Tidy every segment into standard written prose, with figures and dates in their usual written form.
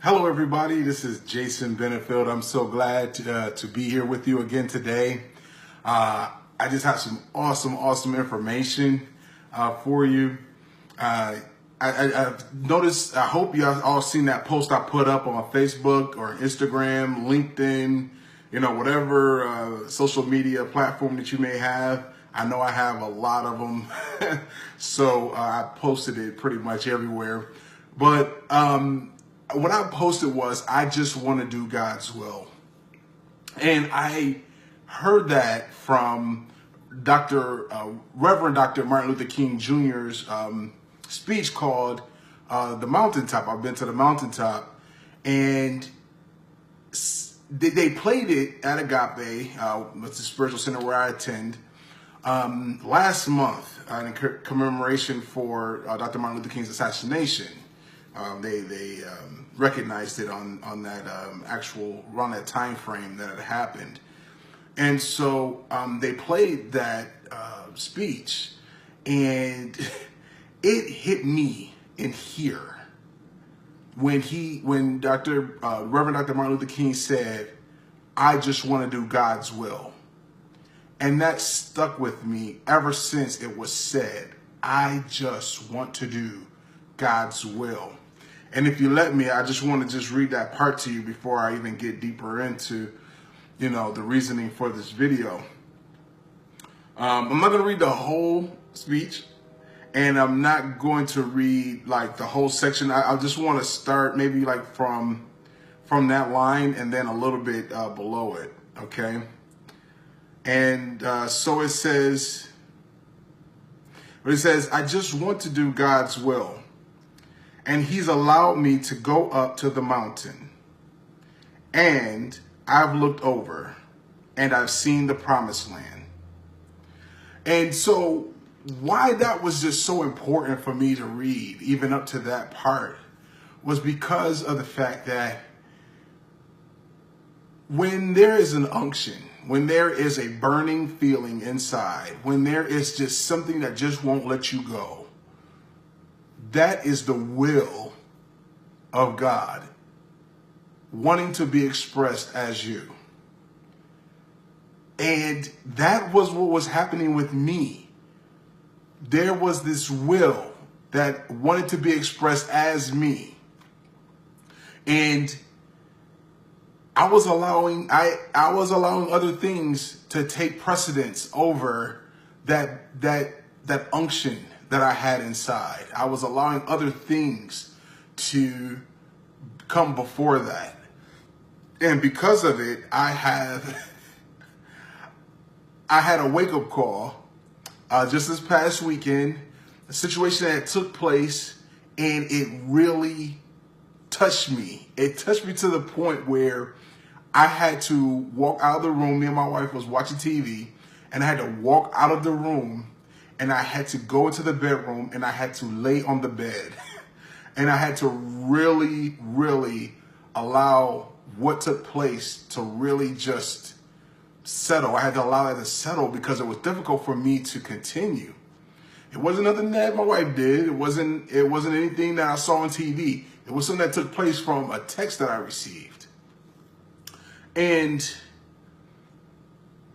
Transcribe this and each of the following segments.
Hello, everybody. This is Jason Benefield. I'm so glad to be here with you again today. I just have some awesome information for you. I've noticed, I hope you all seen that post I put up on Facebook or Instagram, LinkedIn, whatever social media platform that you may have. I know I have a lot of them. So I posted it pretty much everywhere. But what I posted was, I just want to do God's will. And I heard that from Reverend Dr. Martin Luther King Jr.'s speech called The Mountaintop. I've been to the mountaintop. And they played it at Agape, it's the spiritual center where I attend, last month in commemoration for Dr. Martin Luther King's assassination. They recognized it on that around that time frame that it happened. And so they played that speech, and it hit me in here when Reverend Dr. Martin Luther King said, "I just want to do God's will." And that stuck with me ever since it was said. I just want to do God's will. And if you let me, I just want to just read that part to you before I even get deeper into, the reasoning for this video. I'm not going to read the whole speech, and I'm not going to read like the whole section. I just want to start maybe like from that line and then a little bit below it. Okay. And so it says, I just want to do God's will. And he's allowed me to go up to the mountain. And I've looked over and I've seen the promised land. And so why that was just so important for me to read, even up to that part, was because of the fact that when there is an unction, when there is a burning feeling inside, when there is just something that just won't let you go, that is the will of God wanting to be expressed as you. And that was what was happening with me. There was this will that wanted to be expressed as me. And I was allowing other things to take precedence over that unction that I had inside. I was allowing other things to come before that. And because of it, I had a wake-up call just this past weekend, a situation that took place, and it really touched me. It touched me to the point where I had to walk out of the room. Me and my wife was watching TV, and I had to walk out of the room, and I had to go into the bedroom, and I had to lay on the bed. And I had to really, really allow what took place to really just settle. I had to allow that to settle because it was difficult for me to continue. It wasn't nothing that my wife did. It wasn't anything that I saw on TV. It was something that took place from a text that I received. And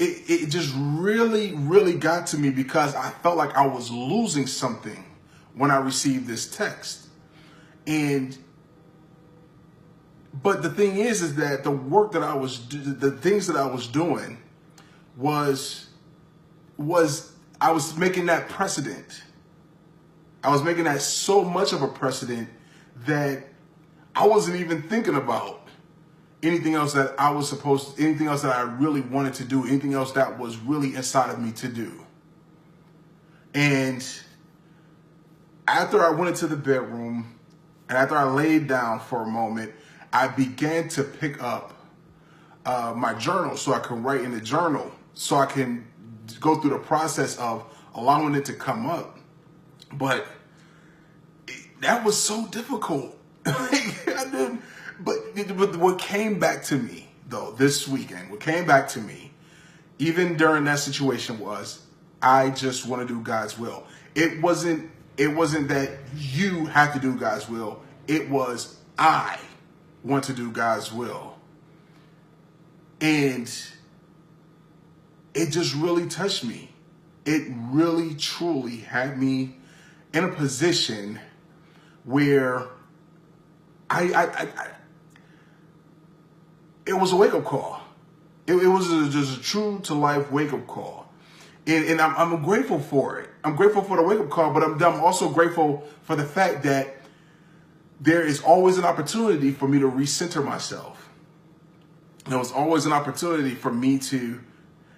it just really, really got to me because I felt like I was losing something when I received this text. But the thing is that the work that the things that I was doing was I was making that precedent. I was making that so much of a precedent that I wasn't even thinking about anything else that anything else that I really wanted to do, anything else that was really inside of me to do. And after I went into the bedroom, and after I laid down for a moment, I began to pick up my journal so I can write in the journal, so I can go through the process of allowing it to come up. But that was so difficult. But what came back to me, though, this weekend, what came back to me, even during that situation, was I just want to do God's will. It wasn't that you have to do God's will. It was I want to do God's will. And it just really touched me. It really, truly had me in a position where it was a wake-up call. It was just a true to life wake-up call. And I'm grateful for it. I'm grateful for the wake-up call, but I'm also grateful for the fact that there is always an opportunity for me to recenter myself. There was always an opportunity for me to,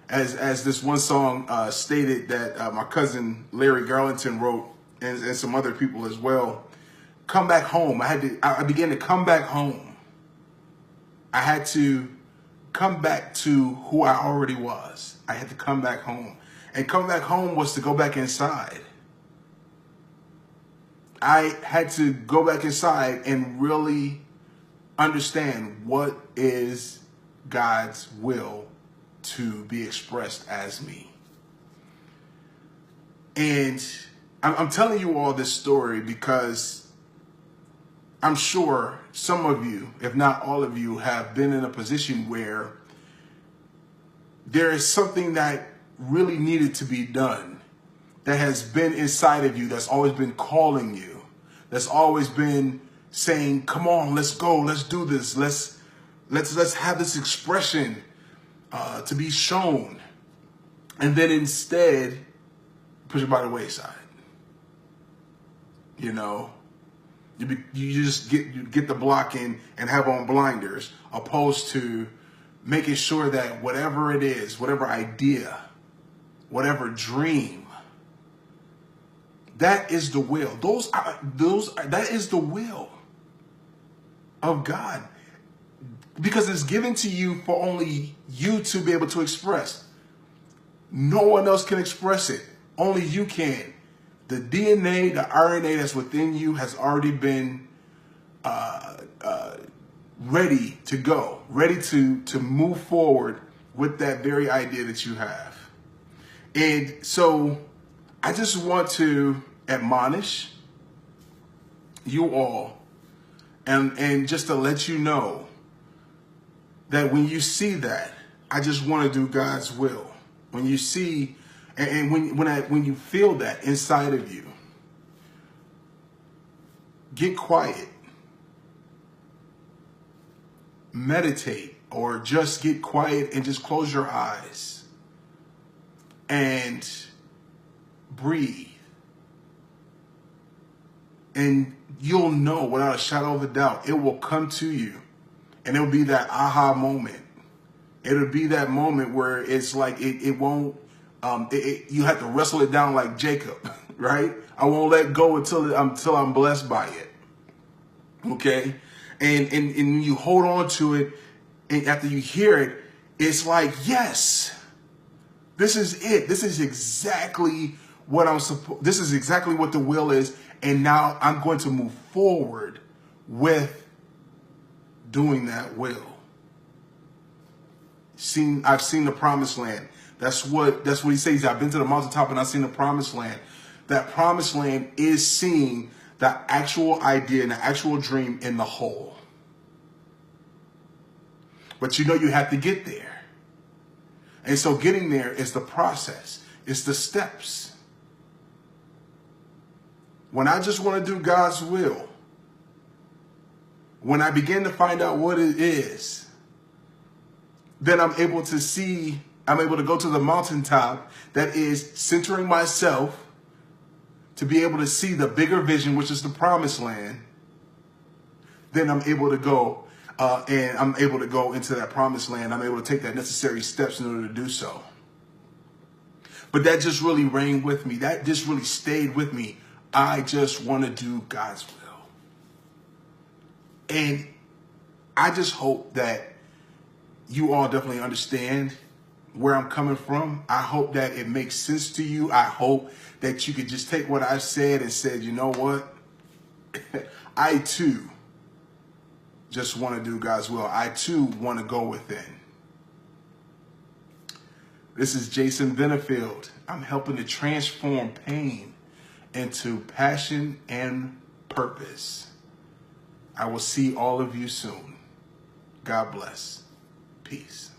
as this one song stated that my cousin Larry Garlington wrote, and some other people as well, come back home. I began to come back home. I had to come back to who I already was. I had to come back home. And come back home was to go back inside. I had to go back inside and really understand what is God's will to be expressed as me. And I'm telling you all this story because I'm sure some of you, if not all of you, have been in a position where there is something that really needed to be done, that has been inside of you, that's always been calling you, that's always been saying, come on, let's go, let's do this, let's have this expression to be shown. And then instead, push it by the wayside. You know, you just get the block in and have on blinders, opposed to making sure that whatever it is, whatever idea, whatever dream, that is the will. That is the will of God, because it's given to you for only you to be able to express. No one else can express it. Only you can. The DNA, the RNA that's within you has already been ready to go, ready to move forward with that very idea that you have. And so I just want to admonish you all and just to let you know that when you see that, I just want to do God's will. When you see and when you feel that inside of you, get quiet, meditate, or just get quiet and just close your eyes and breathe. And you'll know without a shadow of a doubt, it will come to you, and it'll be that aha moment. It'll be that moment where it's like it won't. You have to wrestle it down like Jacob, right? I won't let go until I'm blessed by it. Okay, and you hold on to it, and after you hear it, it's like, yes, this is it. This is exactly what I'm supposed. This is exactly what the will is, and now I'm going to move forward with doing that will. I've seen the promised land. That's what he says. I've been to the mountaintop and I've seen the promised land. That promised land is seeing the actual idea and the actual dream in the whole. But you know you have to get there. And so getting there is the process. It's the steps. When I just want to do God's will, when I begin to find out what it is, then I'm able to go to the mountaintop that is centering myself to be able to see the bigger vision, which is the promised land. Then I'm able to go and I'm able to go into that promised land. I'm able to take that necessary steps in order to do so. But that just really reigned with me. That just really stayed with me. I just want to do God's will. And I just hope that you all definitely understand where I'm coming from. I hope that it makes sense to you. I hope that you could just take what I've said and said, you know what? I too just want to do God's will. I too want to go within. This is Jason Benefield. I'm helping to transform pain into passion and purpose. I will see all of you soon. God bless. Peace.